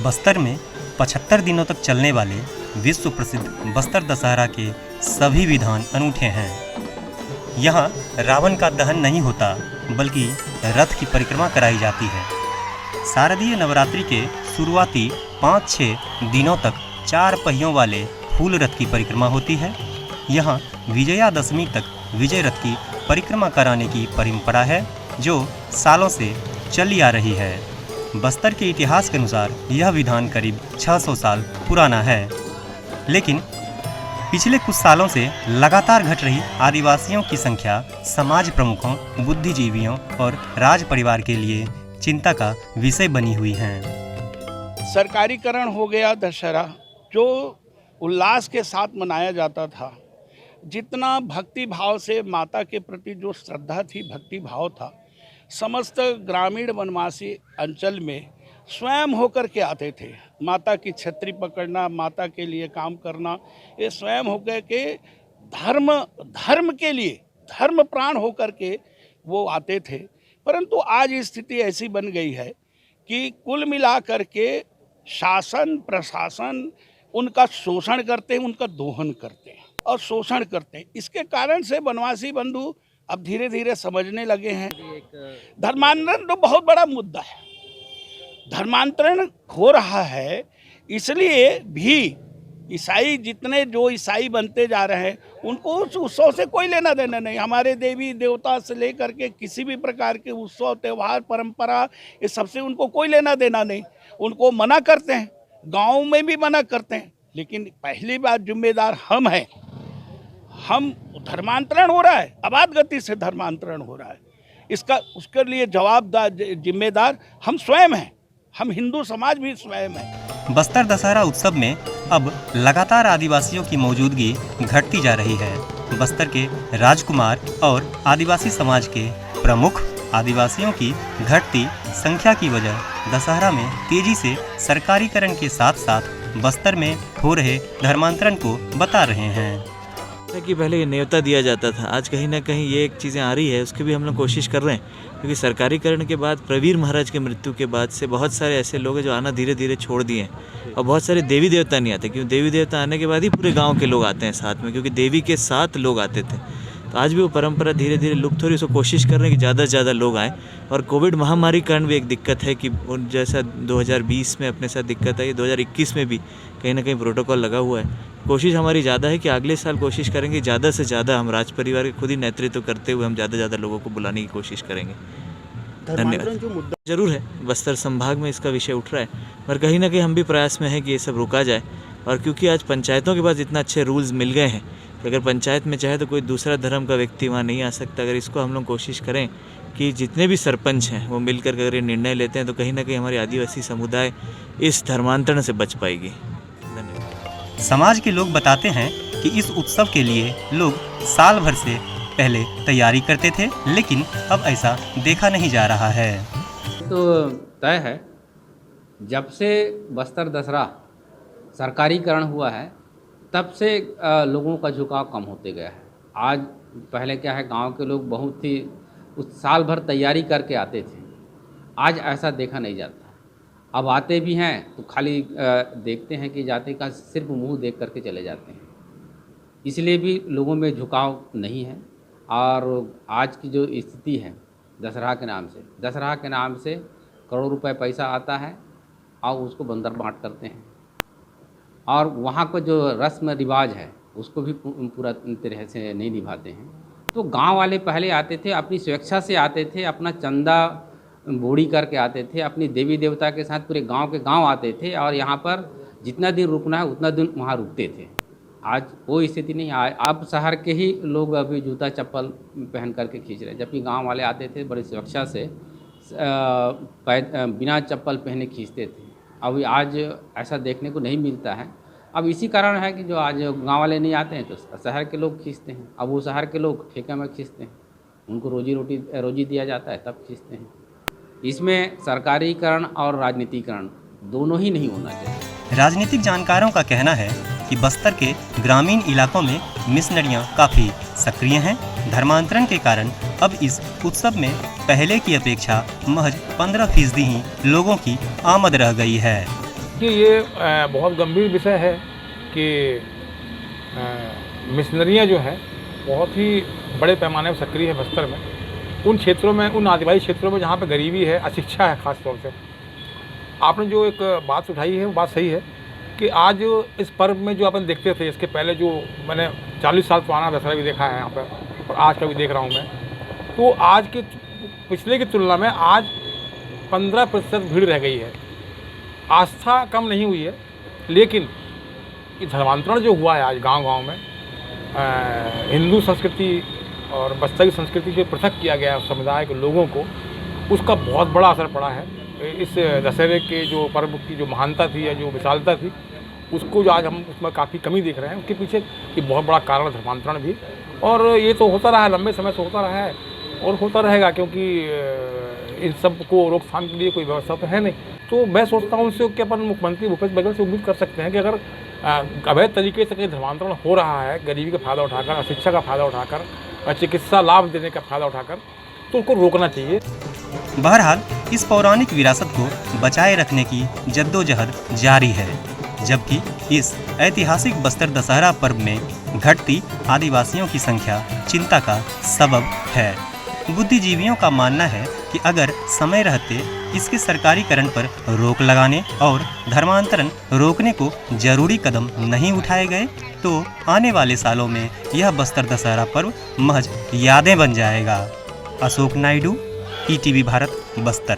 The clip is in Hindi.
बस्तर में 75 दिनों तक चलने वाले विश्व प्रसिद्ध बस्तर दशहरा के सभी विधान अनूठे हैं। यहाँ रावण का दहन नहीं होता, बल्कि रथ की परिक्रमा कराई जाती है। शारदीय नवरात्रि के शुरुआती 5-6 दिनों तक 4 पहियों वाले फूल रथ की परिक्रमा होती है। यहाँ विजयादशमी तक विजय रथ की परिक्रमा कराने की परंपरा है, जो सालों से चली आ रही है। बस्तर के इतिहास के अनुसार यह विधान करीब 600 साल पुराना है, लेकिन पिछले कुछ सालों से लगातार घट रही आदिवासियों की संख्या समाज प्रमुखों, बुद्धिजीवियों और राज परिवार के लिए चिंता का विषय बनी हुई है। सरकारीकरण हो गया दशहरा, जो उल्लास के साथ मनाया जाता था, जितना भक्ति भाव से माता के प्रति जो श्रद्धा थी, भक्ति भाव था, समस्त ग्रामीण वनवासी अंचल में स्वयं होकर के आते थे। माता की छतरी पकड़ना, माता के लिए काम करना, ये स्वयं होकर के धर्म के लिए धर्म प्राण होकर के वो आते थे। परंतु आज स्थिति ऐसी बन गई है कि कुल मिला करके शासन प्रशासन उनका शोषण करते हैं, उनका दोहन करते हैं और शोषण करते हैं। इसके कारण से वनवासी बंधु अब धीरे धीरे समझने लगे हैं। धर्मांतरण तो बहुत बड़ा मुद्दा है, धर्मांतरण हो रहा है, इसलिए भी ईसाई जितने जो ईसाई बनते जा रहे हैं, उनको उस उत्सव से कोई लेना देना नहीं। हमारे देवी देवता से लेकर के किसी भी प्रकार के उत्सव त्यौहार परंपरा, ये सबसे उनको कोई लेना देना नहीं। उनको मना करते हैं, गाँव में भी मना करते हैं, लेकिन पहली बात जिम्मेदार हम हैं। हम धर्मांतरण हो रहा है, अबाध गति से धर्मांतरण हो रहा है, इसका उसके लिए जवाबदार जिम्मेदार हम स्वयं हैं, हम हिंदू समाज भी स्वयं है। बस्तर दशहरा उत्सव में अब लगातार आदिवासियों की मौजूदगी घटती जा रही है। बस्तर के राजकुमार और आदिवासी समाज के प्रमुख आदिवासियों की घटती संख्या की वजह दशहरा में तेजी से सरकारीकरण के साथ साथ बस्तर में हो रहे धर्मांतरण को बता रहे हैं। कि पहले ये न्योता दिया जाता था, आज कहीं ना कहीं ये एक चीज़ें आ रही है, उसकी भी हम लोग कोशिश कर रहे हैं। क्योंकि सरकारीकरण के बाद प्रवीर महाराज के मृत्यु के बाद से बहुत सारे ऐसे लोग हैं जो आना धीरे धीरे छोड़ दिए हैं, और बहुत सारे देवी देवता नहीं आते, क्योंकि देवी देवता आने के बाद ही पूरे गांव के लोग आते हैं साथ में, क्योंकि देवी के साथ लोग आते थे। तो आज भी वो परंपरा धीरे धीरे लुप्त हो रही है। उसको कोशिश कर रहे हैं कि ज़्यादा से ज़्यादा लोग आएँ। और कोविड महामारी कारण भी एक दिक्कत है कि जैसा 2020 में अपने साथ दिक्कत आई, 2021 में भी कहीं ना कहीं प्रोटोकॉल लगा हुआ है। कोशिश हमारी ज़्यादा है कि अगले साल कोशिश करेंगे ज़्यादा से ज़्यादा, हम राज परिवार के खुद ही नेतृत्व करते हुए हम ज़्यादा से ज़्यादा लोगों को बुलाने की कोशिश करेंगे। धन्यवाद। जो मुद्दा जरूर है, बस्तर संभाग में इसका विषय उठ रहा है, पर कहीं ना कहीं हम भी प्रयास में है कि ये सब रोका जाए। और क्योंकि आज पंचायतों के पास इतना अच्छे रूल्स मिल गए हैं कि अगर पंचायत में चाहे तो कोई दूसरा धर्म का व्यक्ति वहाँ नहीं आ सकता। अगर इसको हम लोग कोशिश करें कि जितने भी सरपंच हैं वो मिलकर अगर ये निर्णय लेते हैं, तो कहीं ना कहीं हमारी आदिवासी समुदाय इस धर्मांतरण से बच पाएगी। धन्यवाद। समाज के लोग बताते हैं कि इस उत्सव के लिए लोग साल भर से पहले तैयारी करते थे, लेकिन अब ऐसा देखा नहीं जा रहा है। तो तय है, जब से बस्तर दशहरा सरकारीकरण हुआ है, तब से लोगों का झुकाव कम होते गया है। आज पहले क्या है, गांव के लोग बहुत ही उस साल भर तैयारी करके आते थे, आज ऐसा देखा नहीं जाता। अब आते भी हैं तो खाली देखते हैं कि जाते का सिर्फ मुंह देख करके चले जाते हैं, इसलिए भी लोगों में झुकाव नहीं है। और आज की जो स्थिति है, दशहरा के नाम से करोड़ रुपए पैसा आता है और उसको बंदर बांट करते हैं, और वहाँ का जो रस्म रिवाज है उसको भी पूरा तरह से नहीं निभाते हैं। तो गांव वाले पहले आते थे, अपनी स्वेच्छा से आते थे, अपना चंदा बोड़ी करके आते थे, अपनी देवी देवता के साथ पूरे गांव के गांव आते थे, और यहाँ पर जितना दिन रुकना है उतना दिन वहाँ रुकते थे। आज वो स्थिति नहीं है। अब शहर के ही लोग अभी जूता चप्पल पहन करके खींच रहे हैं, जबकि गांव वाले आते थे बड़ी सुरक्षा से बिना चप्पल पहने खींचते थे। अभी आज ऐसा देखने को नहीं मिलता है। अब इसी कारण है कि जो आज गांव वाले नहीं आते हैं तो शहर के लोग खींचते हैं। अब वो शहर के लोग ठेके में खींचते हैं, उनको रोजी दिया जाता है तब खींचते हैं। इसमें सरकारीकरण और राजनीतिकरण दोनों ही नहीं होना चाहिए। राजनीतिक जानकारों का कहना है कि बस्तर के ग्रामीण इलाकों में मिशनरियां काफ़ी सक्रिय हैं। धर्मांतरण के कारण अब इस उत्सव में पहले की अपेक्षा महज 15% ही लोगों की आमद रह गई है। कि ये बहुत गंभीर विषय है कि मिशनरियाँ जो हैं बहुत ही बड़े पैमाने पर सक्रिय है बस्तर में, उन क्षेत्रों में, उन आदिवासी क्षेत्रों में जहाँ पे गरीबी है, अशिक्षा है ख़ास तौर से। आपने जो एक बात उठाई है वो बात सही है कि आज इस पर्व में जो अपन देखते थे, इसके पहले जो मैंने 40 साल पुराना दशहरा भी देखा है यहाँ पर और आज का भी देख रहा हूँ मैं, तो आज के पिछले की तुलना में आज 15% भीड़ रह गई है। आस्था कम नहीं हुई है, लेकिन ये धर्मांतरण जो हुआ है आज गांव-गांव में, हिंदू संस्कृति और बस्तर की संस्कृति जो पृथक किया गया है समुदाय के लोगों को, उसका बहुत बड़ा असर पड़ा है। इस दशहरे के जो पर्व की जो महानता थी या जो विशालता थी, उसको जो आज हम उसमें काफ़ी कमी देख रहे हैं, उसके पीछे ये बहुत बड़ा कारण है धर्मांतरण भी। और ये तो होता रहा है, लंबे समय से होता रहा है और होता रहेगा, क्योंकि इन सब को रोकथाम के लिए कोई व्यवस्था तो है नहीं। तो मैं सोचता हूँ उनसे कि अपन मुख्यमंत्री भूपेश बघेल से उम्मीद कर सकते हैं कि अगर अवैध तरीके से कहीं धर्मांतरण हो रहा है, गरीबी का फ़ायदा उठाकर, शिक्षा का फ़ायदा उठाकर, चिकित्सा लाभ देने का फ़ायदा उठाकर, तो उसको रोकना चाहिए। बहरहाल इस पौराणिक विरासत को बचाए रखने की जद्दोजहद जारी है, जबकि इस ऐतिहासिक बस्तर दशहरा पर्व में घटती आदिवासियों की संख्या चिंता का सबब है। बुद्धिजीवियों का मानना है कि अगर समय रहते इसके सरकारीकरण पर रोक लगाने और धर्मांतरण रोकने को जरूरी कदम नहीं उठाए गए तो आने वाले सालों में यह बस्तर दशहरा पर्व महज यादें बन जाएगा। अशोक नायडू, ईटीवी भारत, बस्तर।